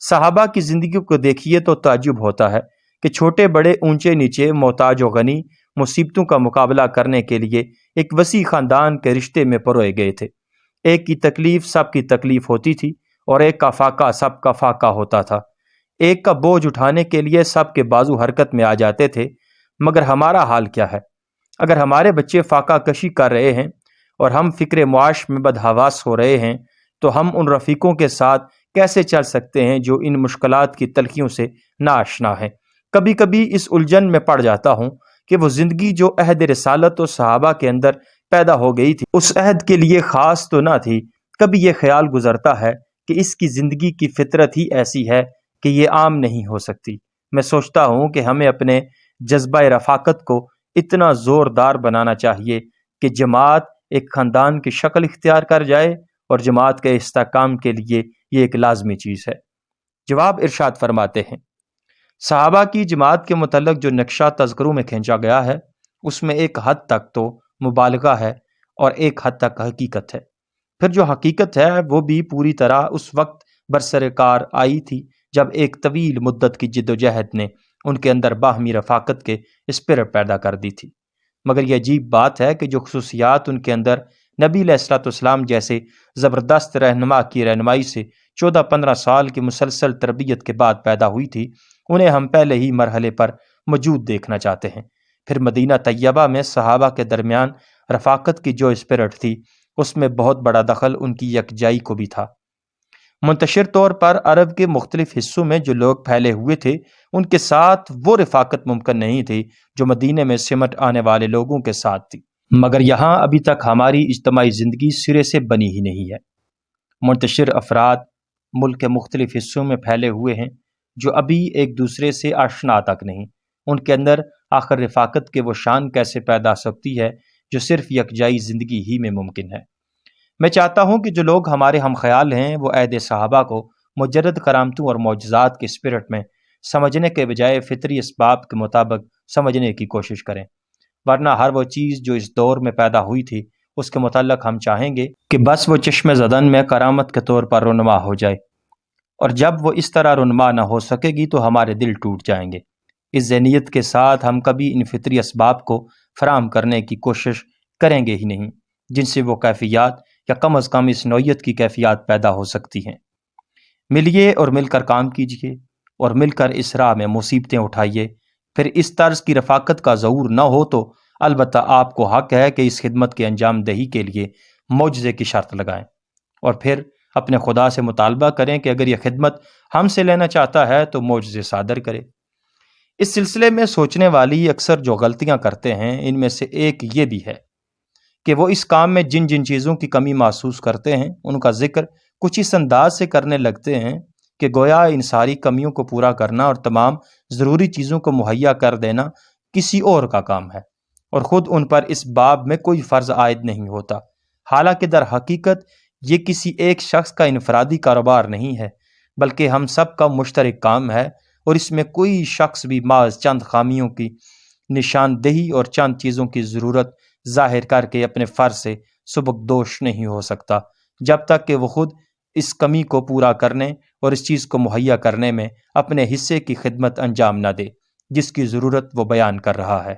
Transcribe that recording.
صحابہ کی زندگی کو دیکھیے تو تعجب ہوتا ہے کہ چھوٹے بڑے، اونچے نیچے، محتاج و غنی مصیبتوں کا مقابلہ کرنے کے لیے ایک وسیع خاندان کے رشتے میں پروئے گئے تھے۔ ایک کی تکلیف سب کی تکلیف ہوتی تھی اور ایک کا فاقہ سب کا فاقہ ہوتا تھا۔ ایک کا بوجھ اٹھانے کے لیے سب کے بازو حرکت میں آ جاتے تھے۔ مگر ہمارا حال کیا ہے؟ اگر ہمارے بچے فاقہ کشی کر رہے ہیں اور ہم فکر معاش میں بدحواس ہو رہے ہیں تو ہم ان رفیقوں کے ساتھ کیسے چل سکتے ہیں جو ان مشکلات کی تلخیوں سے ناآشنا ہیں؟ کبھی کبھی اس الجھن میں پڑ جاتا ہوں کہ وہ زندگی جو عہد رسالت و صحابہ کے اندر پیدا ہو گئی تھی اس عہد کے لیے خاص تو نہ تھی۔ کبھی یہ خیال گزرتا ہے کہ اس کی زندگی کی فطرت ہی ایسی ہے کہ یہ عام نہیں ہو سکتی۔ میں سوچتا ہوں کہ ہمیں اپنے جذبہ رفاقت کو اتنا زوردار بنانا چاہیے کہ جماعت ایک خاندان کی شکل اختیار کر جائے، اور جماعت کے استحکام کے لیے یہ ایک لازمی چیز ہے۔ جواب ارشاد فرماتے ہیں، صحابہ کی جماعت کے متعلق جو نقشہ تذکروں میں کھینچا گیا ہے اس میں ایک حد تک تو مبالغہ ہے اور ایک حد تک حقیقت ہے۔ پھر جو حقیقت ہے وہ بھی پوری طرح اس وقت برسر کار آئی تھی جب ایک طویل مدت کی جد و جہد نے ان کے اندر باہمی رفاقت کے اسپرٹ پیدا کر دی تھی۔ مگر یہ عجیب بات ہے کہ جو خصوصیات ان کے اندر نبی علیہ الصلوۃ والسلام جیسے زبردست رہنما کی رہنمائی سے 14-15 سال کی مسلسل تربیت کے بعد پیدا ہوئی تھی، انہیں ہم پہلے ہی مرحلے پر موجود دیکھنا چاہتے ہیں۔ پھر مدینہ طیبہ میں صحابہ کے درمیان رفاقت کی جو اسپرٹ تھی اس میں بہت بڑا دخل ان کی یکجائی کو بھی تھا۔ منتشر طور پر عرب کے مختلف حصوں میں جو لوگ پھیلے ہوئے تھے ان کے ساتھ وہ رفاقت ممکن نہیں تھی جو مدینے میں سمٹ آنے والے لوگوں کے ساتھ تھی۔ مگر یہاں ابھی تک ہماری اجتماعی زندگی سرے سے بنی ہی نہیں ہے۔ منتشر افراد ملک کے مختلف حصوں میں پھیلے ہوئے ہیں جو ابھی ایک دوسرے سے آشنا تک نہیں۔ ان کے اندر آخر رفاقت کے وہ شان کیسے پیدا سکتی ہے جو صرف یکجائی زندگی ہی میں ممکن ہے؟ میں چاہتا ہوں کہ جو لوگ ہمارے ہم خیال ہیں وہ عہد صحابہ کو مجرد کرامتوں اور معجزات کے اسپرٹ میں سمجھنے کے بجائے فطری اسباب کے مطابق سمجھنے کی کوشش کریں، ورنہ ہر وہ چیز جو اس دور میں پیدا ہوئی تھی اس کے متعلق ہم چاہیں گے کہ بس وہ چشم زدن میں کرامت کے طور پر رونما ہو جائے، اور جب وہ اس طرح رونما نہ ہو سکے گی تو ہمارے دل ٹوٹ جائیں گے۔ اس ذہنیت کے ساتھ ہم کبھی ان فطری اسباب کو فراہم کرنے کی کوشش کریں گے ہی نہیں جن سے وہ کیفیات یا کم از کم اس نوعیت کی کیفیات پیدا ہو سکتی ہیں۔ ملیے اور مل کر کام کیجیے اور مل کر اس راہ میں مصیبتیں اٹھائیے۔ پھر اس طرز کی رفاقت کا ظہور نہ ہو تو البتہ آپ کو حق ہے کہ اس خدمت کے انجام دہی کے لیے معجزے کی شرط لگائیں، اور پھر اپنے خدا سے مطالبہ کریں کہ اگر یہ خدمت ہم سے لینا چاہتا ہے تو معجزے صادر کرے۔ اس سلسلے میں سوچنے والی اکثر جو غلطیاں کرتے ہیں ان میں سے ایک یہ بھی ہے کہ وہ اس کام میں جن جن چیزوں کی کمی محسوس کرتے ہیں ان کا ذکر کچھ اس انداز سے کرنے لگتے ہیں کہ گویا ان ساری کمیوں کو پورا کرنا اور تمام ضروری چیزوں کو مہیا کر دینا کسی اور کا کام ہے، اور خود ان پر اس باب میں کوئی فرض عائد نہیں ہوتا۔ حالانکہ در حقیقت یہ کسی ایک شخص کا انفرادی کاروبار نہیں ہے بلکہ ہم سب کا مشترک کام ہے، اور اس میں کوئی شخص بھی محض چند خامیوں کی نشاندہی اور چند چیزوں کی ضرورت ظاہر کر کے اپنے فرض سے سبکدوش نہیں ہو سکتا جب تک کہ وہ خود اس کمی کو پورا کرنے اور اس چیز کو مہیا کرنے میں اپنے حصے کی خدمت انجام نہ دے جس کی ضرورت وہ بیان کر رہا ہے۔